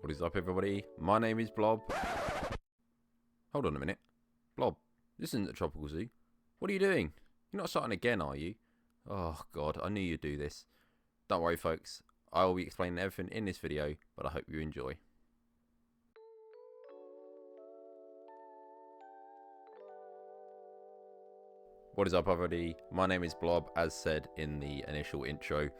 What is up, everybody? My name is Blob. Hold on a minute. Blob, this isn't the Tropical Zoo. What are you doing? You're not starting again, are you? Oh, God, I knew you'd do this. Don't worry, folks. I will be explaining everything in this video, but I hope you enjoy. What is up, everybody? My name is Blob, as said in the initial intro,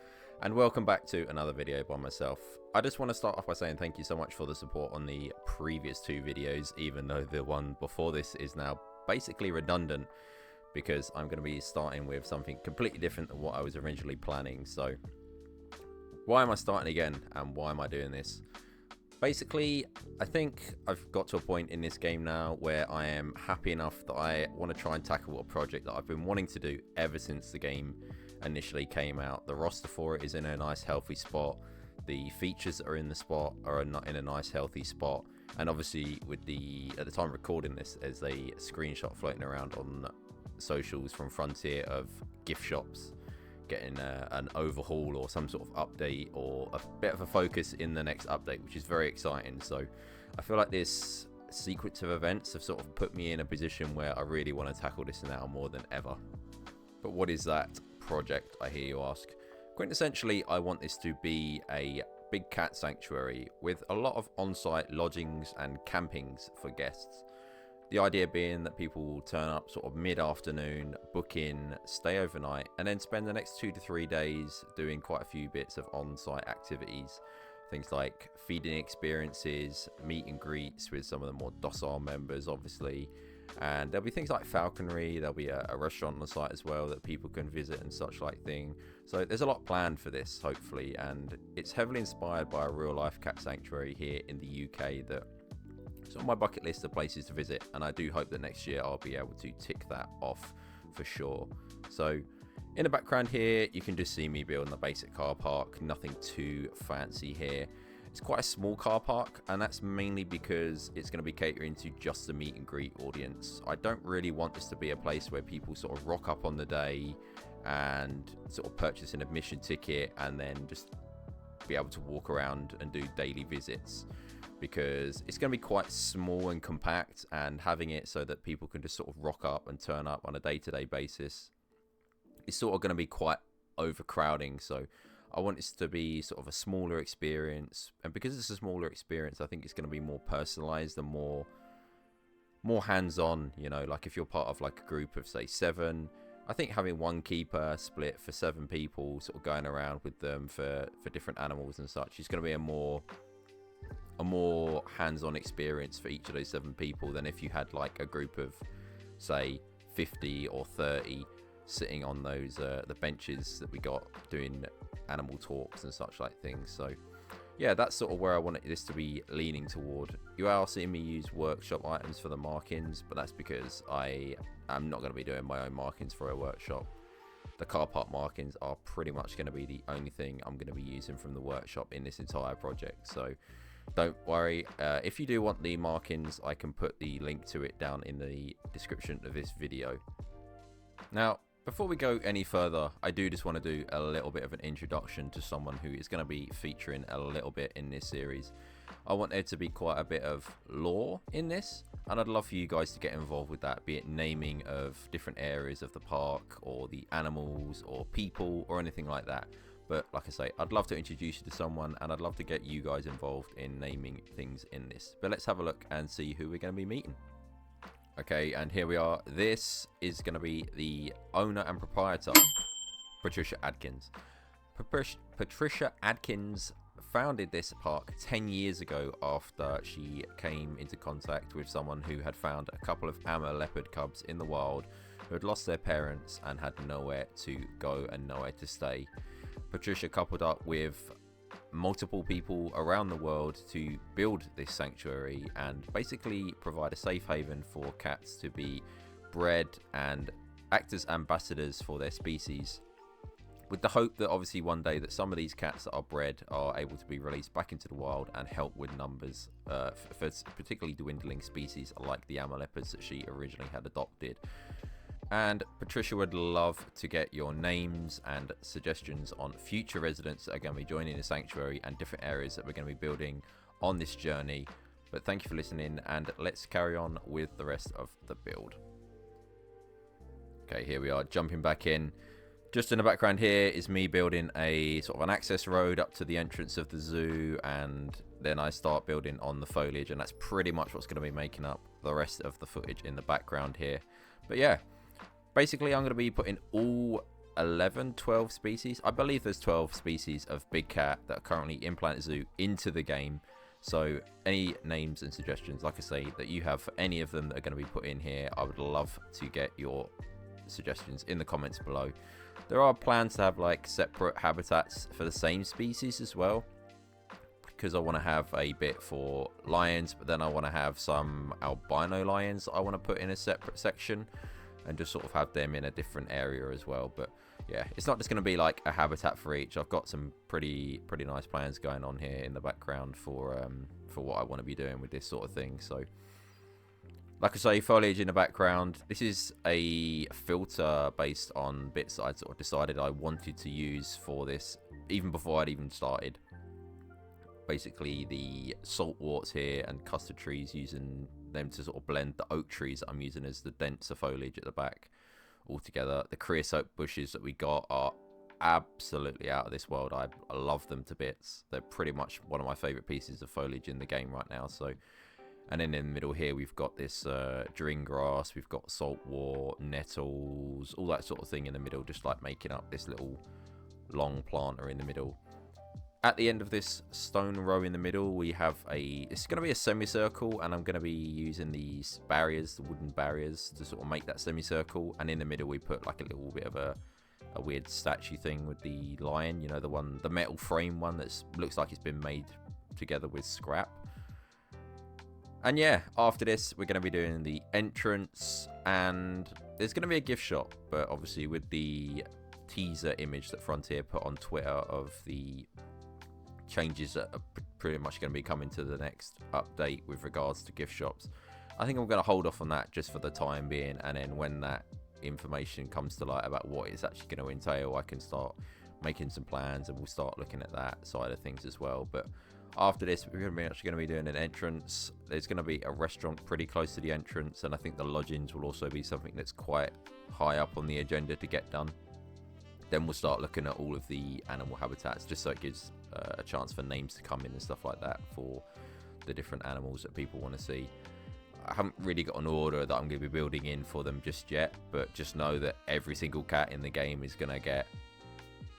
and welcome back to another video by myself. I just want to start off by saying thank you so much for the support on the previous two videos, even though the one before this is now basically redundant because I'm going to be starting with something completely different than what I was originally planning. So why am I starting again, and why am I doing this? Basically, I think I've got to a point in this game now where I am happy enough that I want to try and tackle a project that I've been wanting to do ever since the game initially came out. The roster for it is in a nice healthy spot. The features that are in the spot are not in a nice healthy spot. And obviously, with at the time of recording this, there's a screenshot floating around on socials from Frontier of gift shops getting an overhaul or some sort of update or a bit of a focus in the next update, which is very exciting. So I feel like this sequence of events have sort of put me in a position where I really want to tackle this now more than ever. But what is that project, I hear you ask? Quintessentially, I want this to be a big cat sanctuary with a lot of on-site lodgings and campings for guests. The idea being that people will turn up sort of mid-afternoon, book in, stay overnight, and then spend the next 2 to 3 days doing quite a few bits of on-site activities. Things like feeding experiences, meet and greets with some of the more docile members, obviously. And there'll be things like falconry, there'll be a restaurant on the site as well that people can visit and such like thing. So there's a lot planned for this, hopefully, and it's heavily inspired by a real-life cat sanctuary here in the UK that it's on my bucket list of places to visit, and I do hope that next year I'll be able to tick that off for sure. So in the background here, you can just see me building the basic car park, nothing too fancy here. It's quite a small car park, and that's mainly because it's going to be catering to just the meet and greet audience. I don't really want this to be a place where people sort of rock up on the day and sort of purchase an admission ticket and then just be able to walk around and do daily visits, because it's going to be quite small and compact, and having it so that people can just sort of rock up and turn up on a day-to-day basis is sort of going to be quite overcrowding. So I want this to be sort of a smaller experience, and because it's a smaller experience, I think it's going to be more personalized and more hands-on. You know, like if you're part of like a group of say 7, I think having one keeper split for 7 people sort of going around with them for different animals and such is going to be a more hands-on experience for each of those 7 people than if you had like a group of say 50 or 30 sitting on those the benches that we got doing animal talks and such like things. So yeah, that's sort of where I wanted this to be leaning toward. You are seeing me use workshop items for the markings, but that's because I am not going to be doing my own markings for a workshop. The car park markings are pretty much going to be the only thing I'm going to be using from the workshop in this entire project. So don't worry, if you do want the markings, I can put the link to it down in the description of this video. Now, before we go any further, I do just want to do a little bit of an introduction to someone who is going to be featuring a little bit in this series. I want there to be quite a bit of lore in this, and I'd love for you guys to get involved with that, be it naming of different areas of the park, or the animals, or people, or anything like that. But like I say, I'd love to introduce you to someone, and I'd love to get you guys involved in naming things in this. But let's have a look and see who we're going to be meeting. Okay, and here we are. This is going to be the owner and proprietor, Patricia Adkins. Patricia Adkins founded this park 10 years ago after she came into contact with someone who had found a couple of Amur leopard cubs in the wild who had lost their parents and had nowhere to go and nowhere to stay. Patricia coupled up with multiple people around the world to build this sanctuary and basically provide a safe haven for cats to be bred and act as ambassadors for their species, with the hope that obviously one day that some of these cats that are bred are able to be released back into the wild and help with numbers for particularly dwindling species like the Amur leopards that she originally had adopted. And Patricia would love to get your names and suggestions on future residents that are going to be joining the sanctuary and different areas that we're going to be building on this journey. But thank you for listening, and let's carry on with the rest of the build. Okay, here we are, jumping back in. Just in the background here is me building a sort of an access road up to the entrance of the zoo, and then I start building on the foliage, and that's pretty much what's going to be making up the rest of the footage in the background here. But yeah, basically I'm going to be putting all 12 species. I believe there's 12 species of big cat that are currently in Planet Zoo into the game. So any names and suggestions, like I say, that you have for any of them that are going to be put in here, I would love to get your suggestions in the comments below. There are plans to have like separate habitats for the same species as well, because I want to have a bit for lions, but then I want to have some albino lions I want to put in a separate section and just sort of have them in a different area as well. But yeah, it's not just going to be like a habitat for each. I've got some pretty nice plans going on here in the background for what I want to be doing with this sort of thing. So like I say, foliage in the background. This is a filter based on bits that I'd sort of decided I wanted to use for this even before I'd even started. Basically the saltworts here and custard trees, using them to sort of blend the oak trees that I'm using as the denser foliage at the back all together. The creosote bushes that we got are absolutely out of this world. I love them to bits. They're pretty much one of my favorite pieces of foliage in the game right now. So, and then in the middle here we've got this dring grass, we've got saltwort, nettles, all that sort of thing in the middle, just like making up this little long planter in the middle. At the end of this stone row in the middle, we have it's going to be a semicircle, and I'm going to be using these barriers, the wooden barriers, to sort of make that semicircle. And in the middle we put like a little bit of a weird statue thing with the lion, you know, the metal frame one that looks like it's been made together with scrap. And yeah, after this we're going to be doing the entrance, and there's going to be a gift shop, but obviously with the teaser image that Frontier put on Twitter of the changes that are pretty much going to be coming to the next update with regards to gift shops, I think I'm going to hold off on that just for the time being, and then when that information comes to light about what it's actually going to entail, I can start making some plans and we'll start looking at that side of things as well. But after this we're actually going to be doing an entrance. There's going to be a restaurant pretty close to the entrance, and I think the lodgings will also be something that's quite high up on the agenda to get done. Then we'll start looking at all of the animal habitats, just so it gives a chance for names to come in and stuff like that for the different animals that people want to see. I haven't really got an order that I'm going to be building in for them just yet, but just know that every single cat in the game is going to get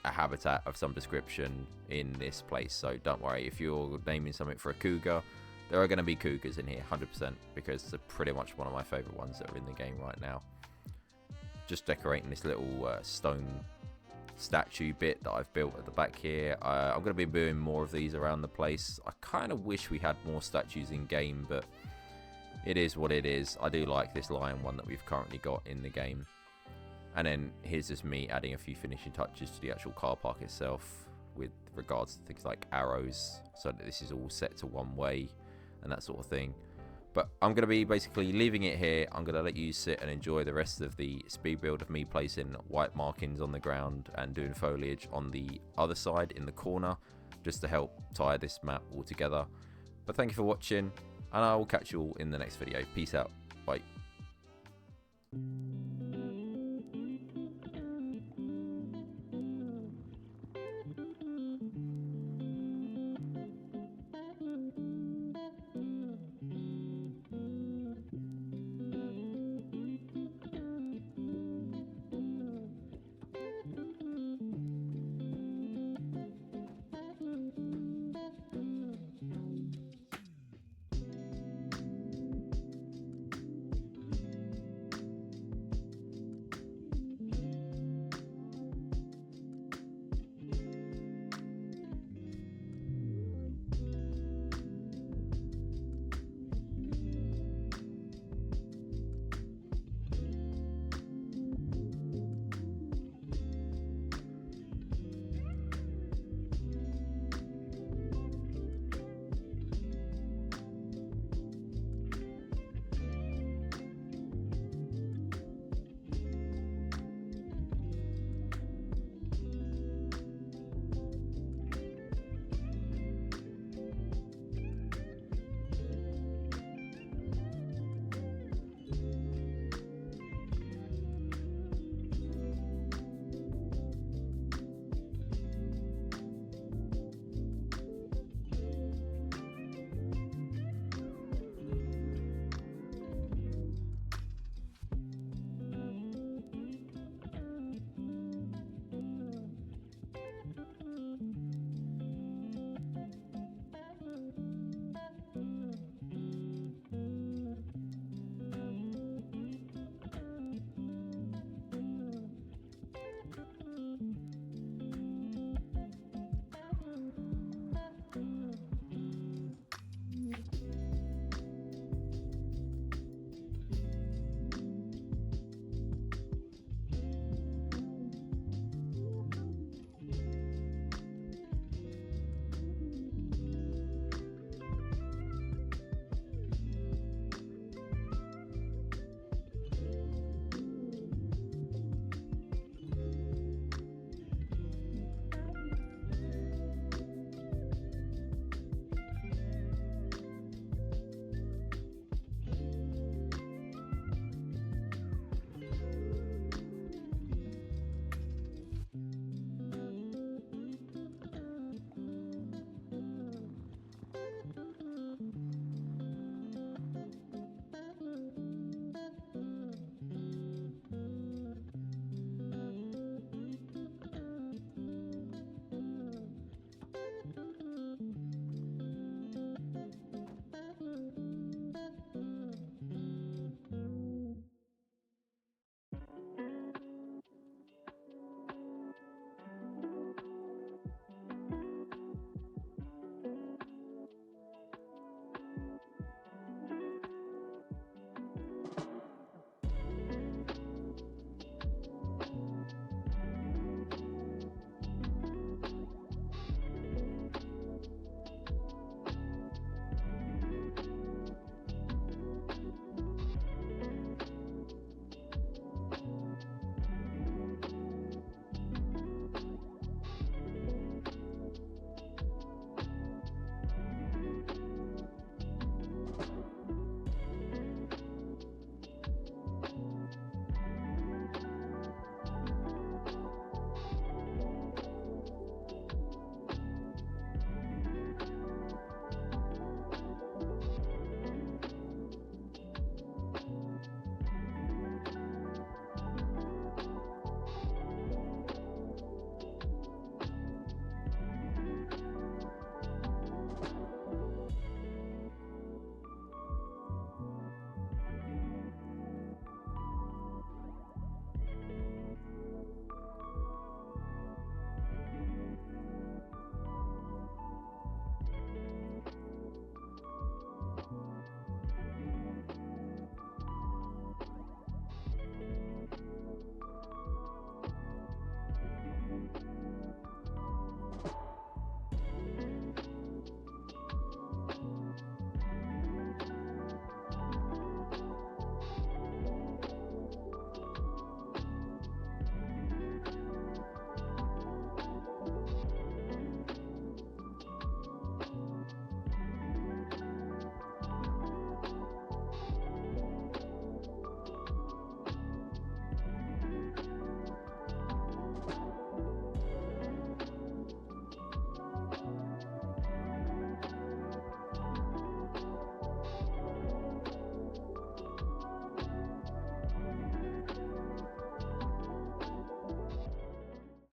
a habitat of some description in this place. So don't worry, if you're naming something for a cougar, there are going to be cougars in here 100%, because they're pretty much one of my favorite ones that are in the game right now. Just decorating this little stone statue bit that I've built at the back here. I'm going to be doing more of these around the place. I kind of wish we had more statues in game, but it is what it is. I do like this lion one that we've currently got in the game. And then here's just me adding a few finishing touches to the actual car park itself with regards to things like arrows, so that this is all set to one way and that sort of thing. But I'm going to be basically leaving it here. I'm going to let you sit and enjoy the rest of the speed build of me placing white markings on the ground and doing foliage on the other side in the corner, just to help tie this map all together. But thank you for watching, and I will catch you all in the next video. Peace out. Bye.